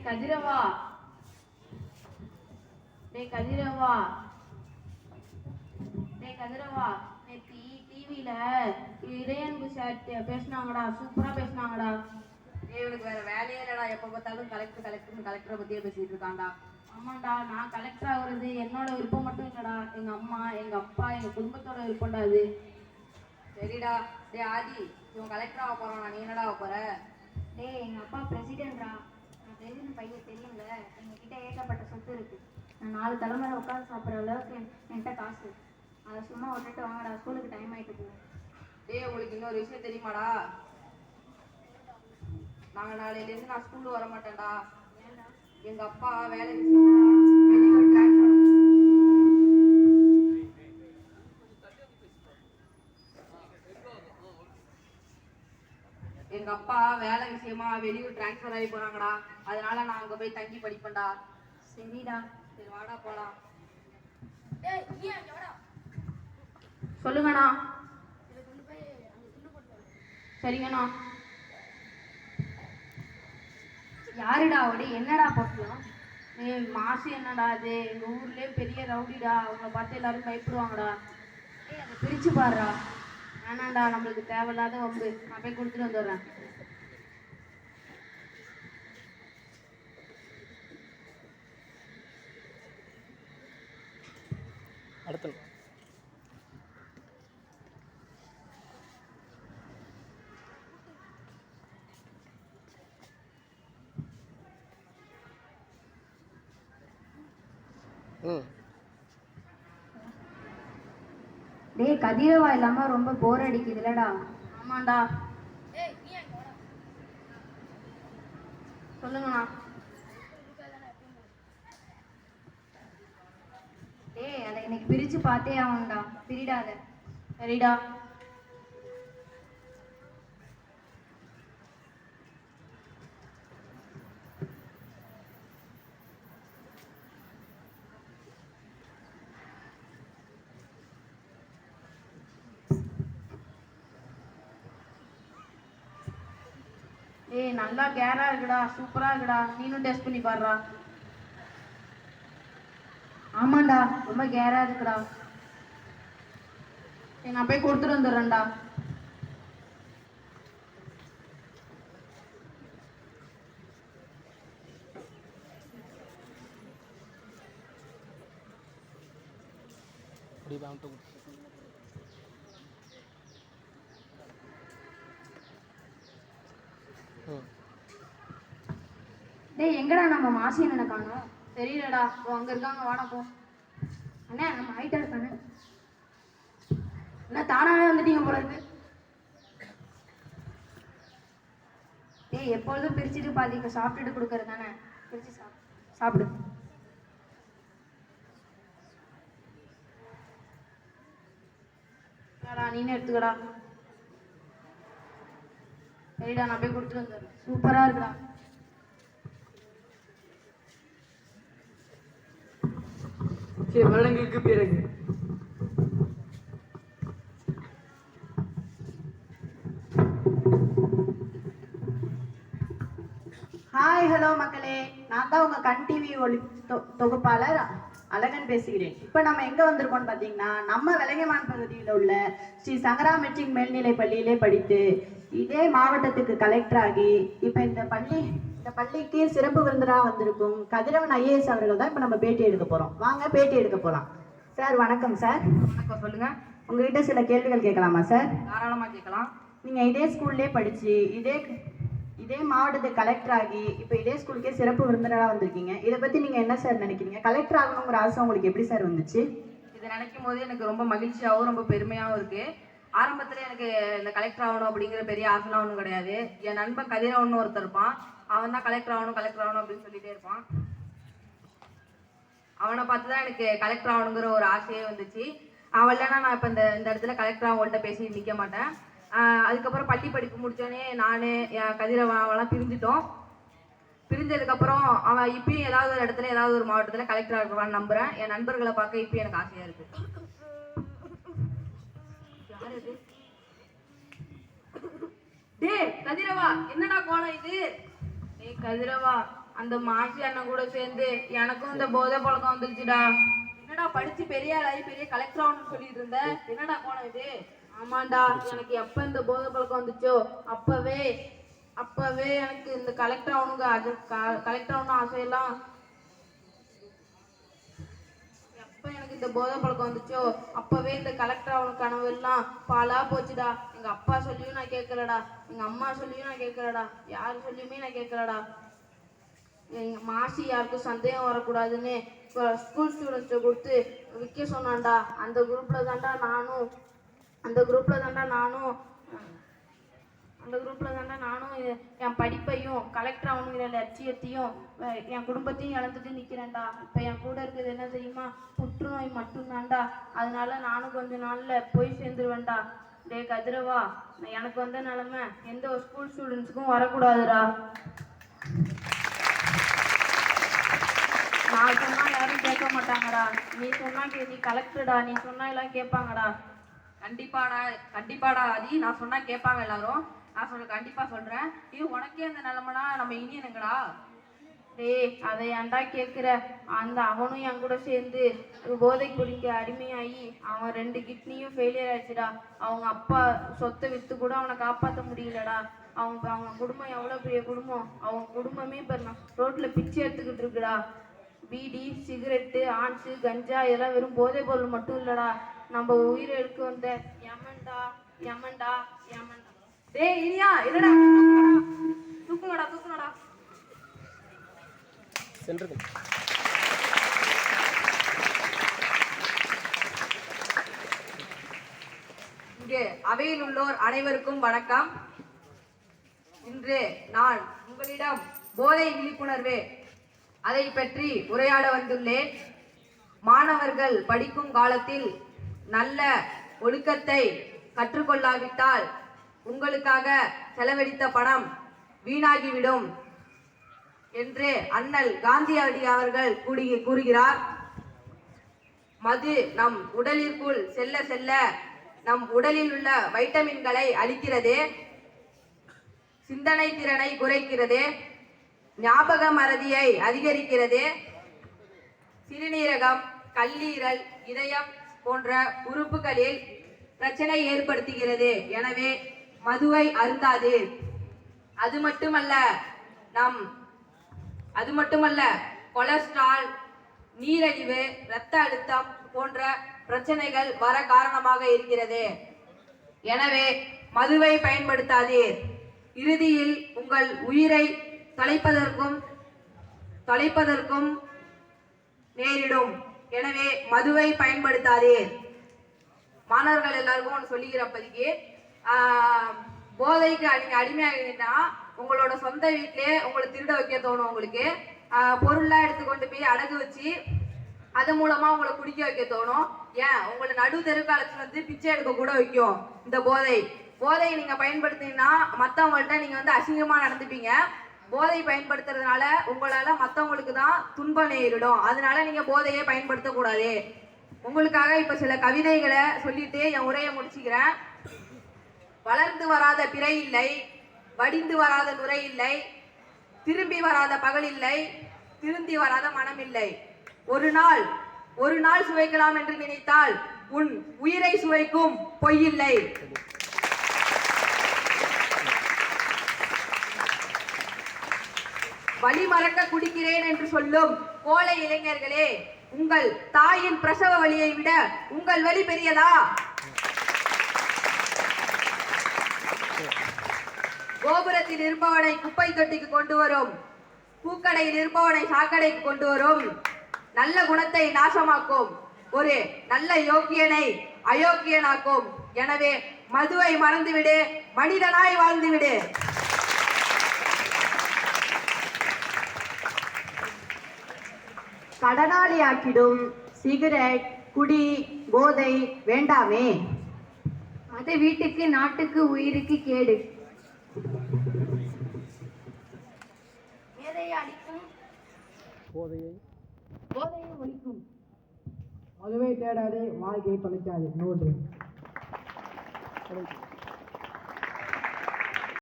கதிரவா, கதிரவா, கதிரவா, நேத்தி டிவியில இறையன்பு சார் பேசினாங்கடா, சூப்பரா பேசினாங்கடா. இவனுக்கு வேற வேலையே இல்லடா, எப்ப பார்த்தாலும் கலெக்டர் கலெக்டர் கலெக்டரை பத்தியே பேசிட்டு இருக்கான்டா. ஆமாண்டா, நான் கலெக்டர் ஆகுறது என்னோட விருப்பம் மட்டும் இல்லடா, எங்க அம்மா எங்க அப்பா எங்க குடும்பத்தோட விருப்பம்டா அது. சரிடா. ஆதி, இவன் கலெக்டர் ஆக போறான், நீ என்னடா ஆக போற? எங்க அப்பா பிரசிடென்ட்ரா. நான் பிரசிடென்ட் பையன் தெரியும்ல, எங்ககிட்ட ஏகப்பட்ட சொத்து இருக்கு. நான் 4 தலைமுறை உட்காந்து சாப்பிட்ற அளவுக்கு என்கிட்ட காசு. அதை சும்மா விட்டுட்டு வாங்கடா, ஸ்கூலுக்கு டைம் ஆகிட்டு போகும். உங்களுக்கு இன்னொரு விஷயம் தெரியுமாடா? நாங்கள் நாளையிலேருந்து நான் ஸ்கூல் வர மாட்டேன்டா. எங்க அப்பா வேலை வெளியூர் டிரான்ஸ்ஃபர். எங்க அப்பா வேலை விஷயமா வெளியூர் டிரான்ஸ்ஃபர் ஆகி போறாங்கடா. அதனால நான் அங்க போய் தங்கி படிப்பேன்டா. சரிடா. சரி வாடா போலாம். சொல்லுங்கண்ணா. சரிங்கண்ணா. யாருடா அவடி, என்னடா போட்டலாம்? மாசு என்னடா அது, எங்க ஊர்லயே பெரிய ரவுடிடா, அவங்கள பார்த்து எல்லாரும் பயப்படுவாங்கடா. அதை பிரிச்சு பாடுறா. வேணாண்டா, நம்மளுக்கு தேவையில்லாத வம்பு. நான் போய் கொடுத்துட்டு வந்துடுறேன். அடுத்த கதிரவா இல்லாம ரொம்ப போர் அடிக்குதுலடா. ஆமாண்டா. சொல்லுங்கண்ணா. அதை இன்னைக்கு பிரிச்சு பார்த்தே ஆகணும்டா, பிரிடாத. சரிடா. நல்லா கேரா இருக்குடா, சூப்பரா இருக்குடா. நீனும் டெஸ்ட் பண்ணி பாடுறா. ஆமாண்டா, ரொம்ப கேரா இருக்குடா. நான் போய் கொடுத்துட்டு வந்துடுறேன்டா. எங்கடா நம்ம மாசி என்ன காணோம்? தெரியலடா, அங்க இருக்காங்க, வாடா போ. அண்ணா, நம்ம ஆயிட்டா இருக்கானே. என்ன தானாவே வந்துட்டீங்க போல இருக்கு. எப்பொழுதும் பிரிச்சுட்டு பாதிக்க சாப்பிட்டுட்டு கொடுக்கறது தானே, பிரிச்சு சாப்பிடு. நீனே எடுத்துக்கடா. சரிடா, நான் போய் கொடுத்துட்டு வந்துடுறேன். சூப்பரா இருக்குடா. சில வருடங்களுக்கு பிறகு ஹாய், ஹலோ மக்களே. நான் தான் உங்க கண் டிவி ஒளி தொகுப்பாளர் அழகன் பேசுகிறேன். இப்போ நம்ம எங்க வந்திருக்கோம்னு பார்த்தீங்கன்னா, நம்ம விலங்கமான் பகுதியில் உள்ள ஸ்ரீ சங்கரா மெட்ரிக் மேல்நிலை பள்ளியிலே படித்து இதே மாவட்டத்துக்கு கலெக்டர் ஆகி இப்போ இந்த பள்ளிக்கு சிறப்பு விருந்தினராக வந்திருக்கும் கதிரவன் ஐஏஎஸ் அவர்கள் தான் இப்போ நம்ம பேட்டி எடுக்க போறோம். வாங்க பேட்டி எடுக்க போலாம். சார் வணக்கம். சார் வணக்கம், சொல்லுங்க. உங்ககிட்ட சில கேள்விகள் கேட்கலாமா சார்? தாராளமா கேட்கலாம். நீங்க இதே ஸ்கூல்லே படிச்சு இதே மாவட்டத்துக்கு கலெக்டர் ஆகி இப்போ இதே ஸ்கூலுக்கே சிறப்பு விருந்தினராக வந்திருக்கீங்க. இதை பத்தி நீங்க என்ன சார் நினைக்கிறீங்க? கலெக்டர் ஆகணுங்கிற ஆசை உங்களுக்கு எப்படி சார் வந்துச்சு? இதை நினைக்கும் போது எனக்கு ரொம்ப மகிழ்ச்சியாகவும் ரொம்ப பெருமையாகவும் இருக்கு. ஆரம்பத்துல எனக்கு இந்த கலெக்டர் ஆகணும் அப்படிங்கிற பெரிய ஆசைலாம் ஒன்றும் கிடையாது. என் நண்பன் கதிரவன் ஒருத்தர் இருப்பான். அவன் தான் கலெக்டர் ஆகணும் அப்படின்னு சொல்லிட்டே இருப்பான். அவனை பார்த்துதான் எனக்கு கலெக்டர் ஆகணுங்கிற ஒரு ஆசையே வந்துச்சு. அவன் இல்லைன்னா நான் இப்போ இந்த இடத்துல கலெக்டர் அவங்கள்ட்ட பேசி நிற்க மாட்டேன். அதுக்கப்புறம் பள்ளி படிப்பு முடித்தோடனே நான் என் கதிரவெல்லாம் பிரிஞ்சிட்டோம். பிரிஞ்சதுக்கப்புறம் அவன் இப்பயும் ஏதாவது ஒரு இடத்துல ஏதாவது ஒரு மாவட்டத்தில் கலெக்டராக இருக்கிறான்னு நம்புகிறேன். என் நண்பர்களை பார்க்க இப்பயும் எனக்கு ஆசையாக இருக்குது. கதிரவா, என்னடா கோலம் இது? கதிரவா, அந்த மாசி அண்ணன் கூட சேர்ந்து எனக்கும் இந்த போதை பழக்கம் வந்துருச்சுடா. என்னடா படிச்சு பெரிய ஆளாகி பெரிய கலெக்டர் ஆகணும்னு சொல்லிட்டு இருந்த, என்னடா போன இது? ஆமாண்டா, எனக்கு எப்ப இந்த போதை பழக்கம் வந்துச்சோ அப்பவே எனக்கு இந்த கலெக்டர் ஆகணுங்க கலெக்டர் ஆகணும் ஆசையெல்லாம் எப்ப எனக்கு இந்த போதை பழக்கம் வந்துச்சோ அப்பவே இந்த கலெக்டர் ஆகணும் கனவு எல்லாம் பாலா போச்சுடா. எங்க அப்பா சொல்லியும் நான் கேட்கலடா, எங்க அம்மா சொல்லியும் நான் கேட்கலடா, யார் சொல்லியுமே நான் கேட்கலடா. எங்க மாசி யாருக்கும் சந்தேகம் வரக்கூடாதுன்னு ஸ்கூல் ஸ்டூடெண்ட்ஸை கொடுத்து விற்க சொன்னான்டா. அந்த குரூப்ல தான்டா நானும் என் படிப்பையும் கலெக்டர் ஆகணுங்கிற லட்சியத்தையும் என் குடும்பத்தையும் இழந்துட்டு நிற்கிறேன்டா. இப்போ என் கூட இருக்கிறது என்ன தெரியுமா? புற்றுநோய் மட்டும்தான்டா. அதனால நானும் கொஞ்ச நாள்ல போய் சேர்ந்துருவேன்டா. டே கதிரவா, எனக்கு வந்த நிலைமை எந்த ஒரு ஸ்கூல் ஸ்டூடெண்ட்ஸுக்கும் வரக்கூடாதுடா. நான் சொன்னா யாரும் கேட்க மாட்டாங்கடா. நீ சொன்னா நீ கலெக்டர்டா, நீ சொன்னா எல்லாம் கேட்பாங்கடா. கண்டிப்பாடா ஆதி, நான் சொன்னா கேட்பாங்க எல்லாரும். நான் கண்டிப்பா சொல்றேன். இது உனக்கே அந்த நிலைமைனா நம்ம இனியனுங்கடா. டேய், அதை ஏன்டா கேட்குற? அவனும் என் கூட சேர்ந்து போதை குடிக்க அடிமையாகி அவன் 2 கிட்னியும் ஃபெயிலியர் ஆயிடுச்சுடா. அவங்க அப்பா சொத்தை விற்று கூட அவனை காப்பாற்ற முடியலடா. அவங்க குடும்பம் எவ்வளோ பெரிய குடும்பம். அவங்க குடும்பமே இப்போ ரோட்டில் பிச்சை எடுத்துக்கிட்டு இருக்குடா. பீடி, சிகரெட்டு, ஆன்ஸு, கஞ்சா இதெல்லாம் வெறும் போதை பொருள் மட்டும் இல்லடா, நம்ம உயிரை எடுக்க வந்த யமன்டா. டேய் இனியா, என்னடா தூக்குங்கடா. இங்கே அவையில் உள்ளோர் அனைவருக்கும் வணக்கம். இன்று நான் உங்களிடம் போதை விழிப்புணர்வு அதை பற்றி உரையாட வந்துள்ளேன். மாணவர்கள் படிக்கும் காலத்தில் நல்ல ஒழுக்கத்தை கற்றுக்கொள்ளாவிட்டால் உங்களுக்காக செலவழித்த பணம் வீணாகிவிடும் என்று அண்ணல் காந்தியடி அவர்கள் கூறுகிறார். மது நம் உடலிற்குள் செல்ல செல்ல நம் உடலில் உள்ள வைட்டமின்களை அளிக்கிறது, சிந்தனை திறனை குறைக்கிறது, ஞாபக மறதியை அதிகரிக்கிறது, சிறுநீரகம், கல்லீரல், இதயம் போன்ற உறுப்புகளில் பிரச்சனை ஏற்படுத்துகிறது. எனவே மதுவை அருந்தாது. அது மட்டுமல்ல கொலஸ்ட்ரால், நீரிழிவு, இரத்த அழுத்தம் போன்ற பிரச்சனைகள் வர காரணமாக இருக்கிறது. எனவே மதுவை பயன்படுத்தாதீர். இறுதியில் உங்கள் உயிரை தொலைப்பதற்கும் நேரிடும். எனவே மதுவை பயன்படுத்தாதீர். மாணவர்கள் எல்லாருக்கும் ஒன்று சொல்லிக்கிறப்பதிக்கு, போதைக்கு நீங்க அடிமையாகிட்டா உங்களோட சொந்த வீட்டிலே உங்களை திருட வைக்க தோணும். உங்களுக்கு பொருள்லாம் எடுத்துக்கொண்டு போய் அடகு வச்சு அது மூலமா உங்களை குடிக்க வைக்க தோணும். ஏன் உங்களை நடு தெருக்காலத்துல வந்து பிச்சை எடுக்க கூட வைக்கும். இந்த போதை நீங்க பயன்படுத்தினா மற்றவங்கள்ட்ட நீங்க வந்து அசிங்கமா நடந்துப்பீங்க. போதை பயன்படுத்துறதுனால உங்களால மற்றவங்களுக்கு தான் துன்பம் நேரிடும். அதனால நீங்க போதையை பயன்படுத்தக்கூடாது. உங்களுக்காக இப்ப சில கவிதைகளை சொல்லிட்டு என் உரையை முடிச்சுக்கிறேன். வளர்ந்து வராத பிறை இல்லை, வடிந்து வராத நுரை இல்லை, திரும்பி வராத பகல் இல்லை, திருந்தி வராத மனம் இல்லை. ஒரு நாள் சுவைக்கலாம் என்று நினைத்தால் உன் உயிரை சுவைக்கும் பொய்யில்லை. வழி மறக்க குடிக்கிறேன் என்று சொல்லும் கோழை இளைஞர்களே, உங்கள் தாயின் பிரசவ வலியை விட உங்கள் வலி பெரியதா? கோபுரத்தில் இருப்பவனை குப்பை தொட்டிக்கு கொண்டு வரும், பூக்கடையில் இருப்பவனை சாக்கடைக்கு கொண்டு வரும், நல்ல குணத்தை நாசமாக்கும், ஒரு நல்ல யோக்கியனை அயோக்கியனாக்கும். எனவே மதுவை மறந்துவிடு, மனிதனாய் வாழ்ந்துவிடு. கடனாளியாக்கிடும் சிகரெட், குடி, போதை வேண்டாமே. அது வீட்டுக்கு, நாட்டுக்கு, உயிருக்கு கேடு. மேதையை அளிக்கும், போதையை ஒழிக்கும். மதுவை தேடாதே, வாழ்க்கையை தொலைக்காதே. நோட்டு